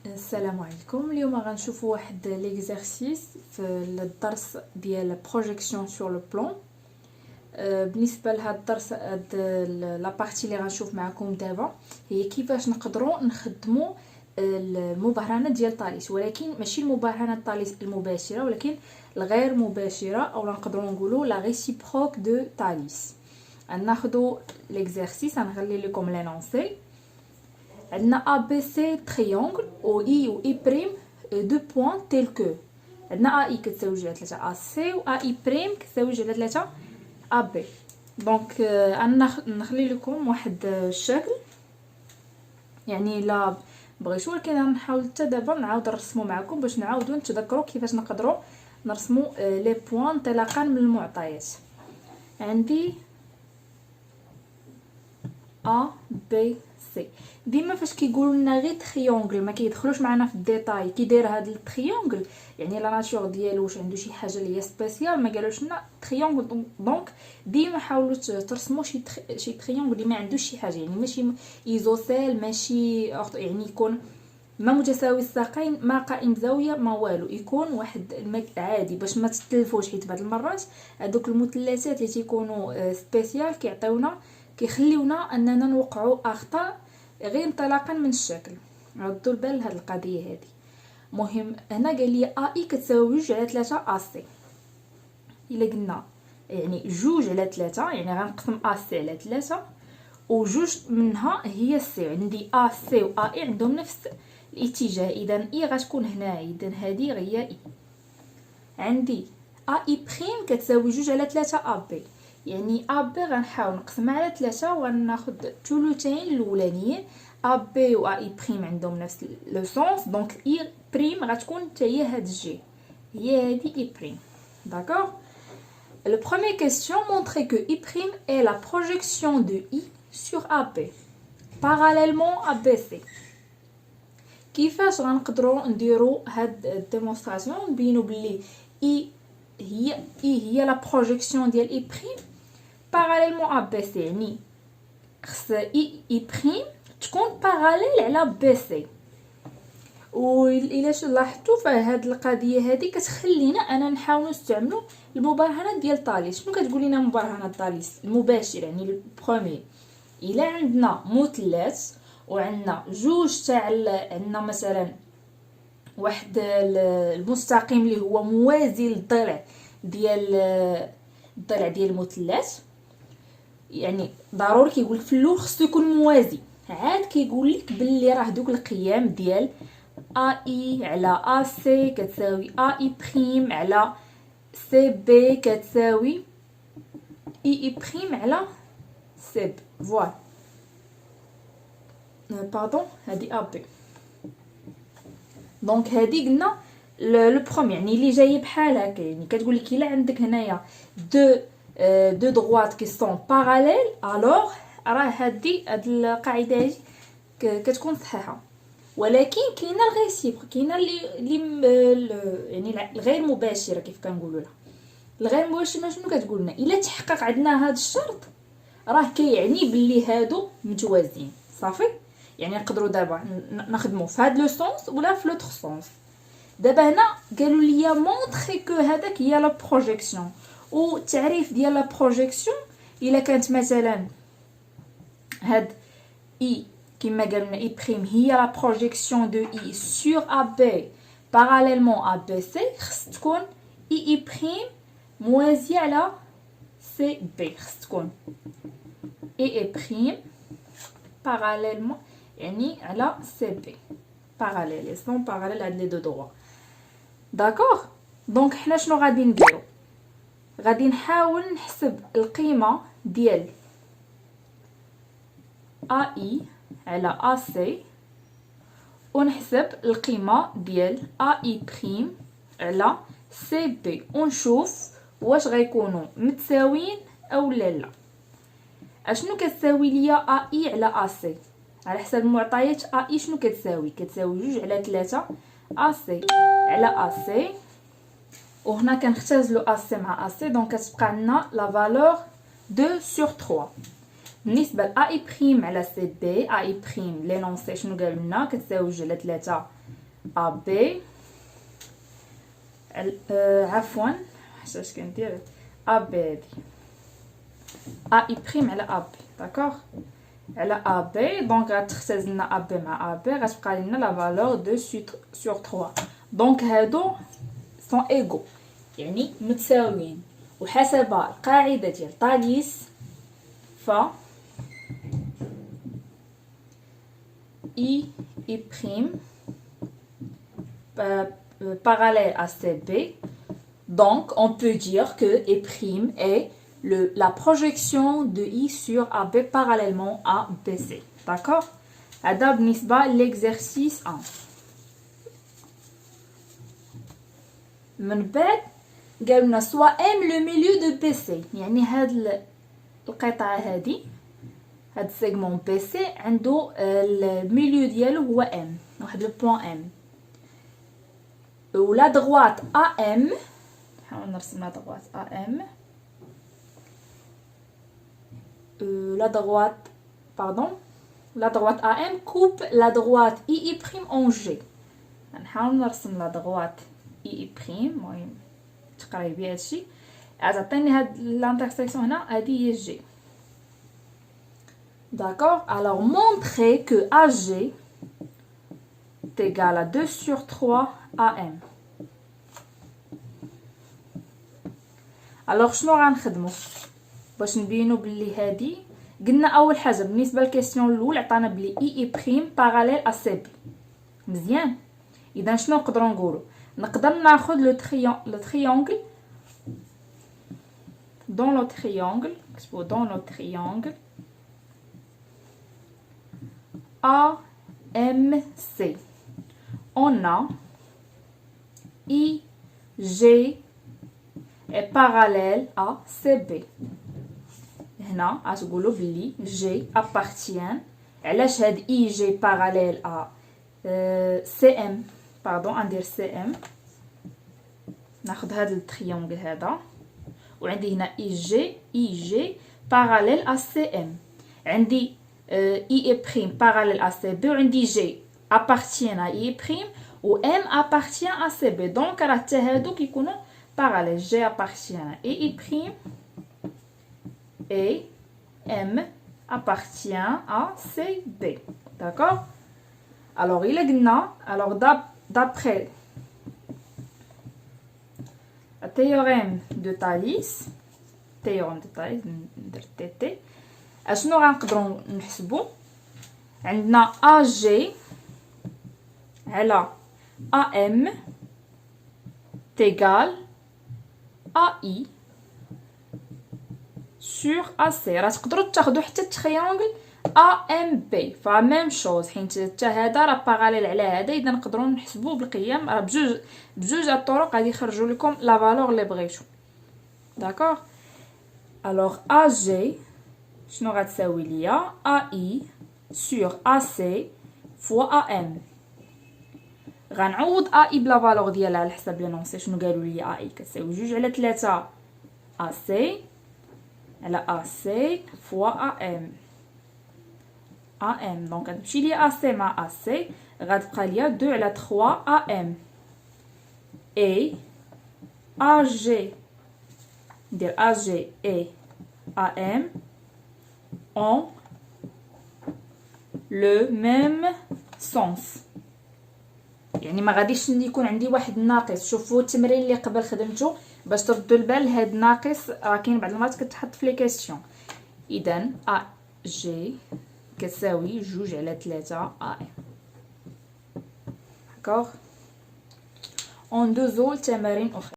السلام عليكم. اليوم غنشوفوا واحد ليكزارسيس في الدرس ديال بروجيكسيون سور لو بلان. بالنسبه لهذا الدرس، هاد لا بارتي اللي غنشوف معكم دابا هي كيفاش نقدروا نخدموا المبرهنات ديال طاليس، ولكن ماشي المبرهنات طاليس المباشره، ولكن الغير مباشره، او نقدروا نقولوا لا ريسيبروك دو طاليس. غناخذوا ليكزارسيس، غنخلي لكم لينونسي. عندنا A B C triangle و I و I prime دو بوين تيل كو. عندنا AI كتساوي جوج على 3 AC و AI prime كتساوي جوج على 3 AB. دونك انا نخلي لكم واحد الشكل، يعني لا بغيتو، ولكن غنحاول حتى دابا نعاود نرسمو معكم باش نعاودو نتذكروا كيفاش نقدروا نرسمو لي بوين انطلاقا من المعطيات. عندي A B C. ديما فاش كيقولوا لنا غير تريونغل ما كيدخلوش معنا في الديتاي كي داير هذا التريونغل، يعني لا ناتور ديالو واش عنده شي حاجه اللي هي سبيسيال، ما قالوش لنا تريونغل. دونك ديما حاولوا ترسموا شي تريونغل اللي ما عندوش شي حاجه، يعني ماشي ايزوسيل، ماشي يعني يكون ما متساوي الساقين، ما قائم بزاويه، ما والو، يكون واحد عادي باش ما تتلفوش. حيت بعض المرات هذوك المثلثات اللي تيكونوا سبيسيال كيخليونا اننا نوقعوا اخطاء غير انطلاقا من الشكل. ردوا البال لهاد القضيه هذه. مهم هنا قال لي اي كتساوي 2 على 3 اي سي. الا قلنا يعني 2 على 3، يعني غنقسم اي سي على 3 وجوج منها هي سي. عندي ا سي و اي عندهم نفس الاتجاه، اذا اي غتكون هنا، اذا هذه هي اي. عندي اي بريم كتساوي 2 على 3 ا بي، يعني ا بي غنحاول نقسمها على 3 وغناخذ الثلثين الاولانيين. ا بي و اي بريم عندهم نفس لو سونس، دونك اي بريم غتكون حتى هي هاد الجي، هي هادي اي بريم. داكوغ. Le premier question montrait que I' est la projection de I sur AB parallèlement à BC. كيفاش غنقدروا نديروا هاد الديمونستراسيون نبينوا بلي هي لا بروجيكسيون ديال I' parallèlement à BC، يعني خص I' تكون باراليل على BC. وإلا لاحظتوا فهاد القضيه هذه كتخلينا انا نحاول نستعملوا المبرهنات ديال طاليس. شنو كتقول لنا مبرهنات طاليس المباشر؟ يعني البروميير، الا عندنا مثلث وعندنا جوج تاع عندنا مثلا واحد المستقيم اللي هو موازي للضلع ديال المثلث، يعني ضروري كيقول لك في الاول خصو يكون موازي. عاد كيقول لك باللي راه دوك القيم ديال اي على ا سي كتساوي اي بريم على سي بي كتساوي اي بريم على سي بي. فوالا باردون، هادي ا بي. دونك هادي قلنا لو بروميير، يعني اللي جاي بحال هكا، يعني كتقول لك الا عندك هنايا دو دروات كي سون باراليل، الوغ راه هاد القاعده هادي كتكون صحيحه. ولكن كاينه الغيسيبر، كاينه اللي يعني الغير مباشره كيف كنقولوا لها. الغير مباشره شنو كتقول لنا؟ الا تحقق عندنا هذا الشرط راه كيعني باللي هادو متوازيين صافي. يعني نقدروا دابا نخدموا في هذا لو سونس ولا في لوتر سونس. دابا هنا قالوا لي مونطري كو هذاك هي لا بروجيكسيون. والتعريف ديال لا بروجيكسيون الا كانت مثلا هاد اي كما قالنا اي بريم هي لا بروجيكسيون دو اي سور ا بي باراليلمون ا بي سي، خص تكون اي بريم موازيه على سي بي. خص تكون اي بريم باراليلمون يعني على سي بي، باراليل سون باراليل هاد لي دو دروا. داكوغ. دونك حنا شنو غادي نديرو؟ غادي نحاول نحسب القيمه ديال اي على ا سي، ونحسب القيمه ديال اي بريم على سي بي، ونشوف واش غيكونوا متساويين او لا. اشنو كتساوي ليا اي على ا سي؟ على حسب المعطيات اي شنو كتساوي 2 على 3 ا سي على ا سي. وهنا كنختزلوا ا سي مع ا سي، دونك كتبقى لنا لا فالور 2 sur 3. بالنسبه ل اي بريم على سي بي، اي بريم لينونسي شنو قالوا لنا؟ كتساوي 2 على 3 ا بي عفوا حاجه كندير ا بي هادي اي بريم على ا بي داكوغ على ا بي. دونك غتختزل لنا ا بي مع ا بي، غتبقى لنا لا فالور دو سور 3. دونك هادو سون ايغو يعني متساويين، وحسب القاعده ديال طاليس ف I prime parallèle à CB. Donc, on peut dire que I prime est la projection de I sur AB parallèlement à BC. D'accord? هذا بالنسبة l'exercice 1. من بعد قالنا soit M le milieu de BC، يعني هاد القطعة هادي هاد السيغمون بي سي عنده الميليو ديالو هو ام، واحد لو بوين ام، ولا دغوات ا ام، نحاول نرسم لا دغوات ا ام، لا دغوات باردون لا دغوات ا ام كوب لا دغوات اي بريم اون جي. نحاول نرسم لا دغوات اي بريم، المهم تقريبي هادشي عطيني هاد لانترسيكسيون هنا، هادي هي جي. D'accord? Alors, montrez que AG est égal à 2 sur 3 AM. Alors, شنو غنخدمو باش نبينو بلي هادي؟ قلنا اول حاجه بالنسبه للكيسيون الاول عطانا بلي اي بريم باراليل ا سي بي. مزيان. اذا شنو نقدروا نقولوا؟ نقدر ناخذ لو تريونغل دون لو تريونغل، نكتبو دون لو تريونغل AMC. On a IG est parallèle à CB. هنا غتقولوا بلي G appartient. علاش هاد IG parallèle à CM؟ باردون ندير CM، ناخذ هاد التريونغل هذا، وعندي هنا IG parallèle à CM. عندي I est prime parallèle à CB، وعندي G appartient à I prime و M appartient à CB. donc راه حتى هادو كيكونوا parallèle. G appartient à I prime et M appartient à CB. d'accord? alors il قلنا alors d'après le théorème de Thalès ندير TT، اشنو غنقدروا نحسبوا؟ عندنا AG على AM تيغال AI sur AC. راه تقدروا تاخذوا حتى التريونغل AMB فا ميم شوز، حيت حتى هذا راه باراليل على هذا، اذا نقدروا نحسبوا بالقيم راه بجوج الطرق غادي يخرجوا لكم لا فالور اللي بغيتو. داكوغ؟ الوغ AG شنو غتساوي ليا؟ AI sur AC fois AM. غنعوض AI بلا فالور ديالها على حسب لينونسي. شنو قالوا لي AI كتساوي 2 على 3 AC على AC fois AM. AM دونك غتمشي لي AC مع AC غتبقى ليا 2 على 3 AM et AG ندير AG et AM ont le même sens. يعني ما غاديش يكون عندي واحد ناقص. شوفوا التمرين اللي قبل خدمته باش تردوا البال، هاد ناقص راه كاين بعض المرات كتحط في لي كيسيون. اذا ا جي كتساوي 2 على 3 ا ام. داكوغ؟ اندوزو لتمارين اخرى.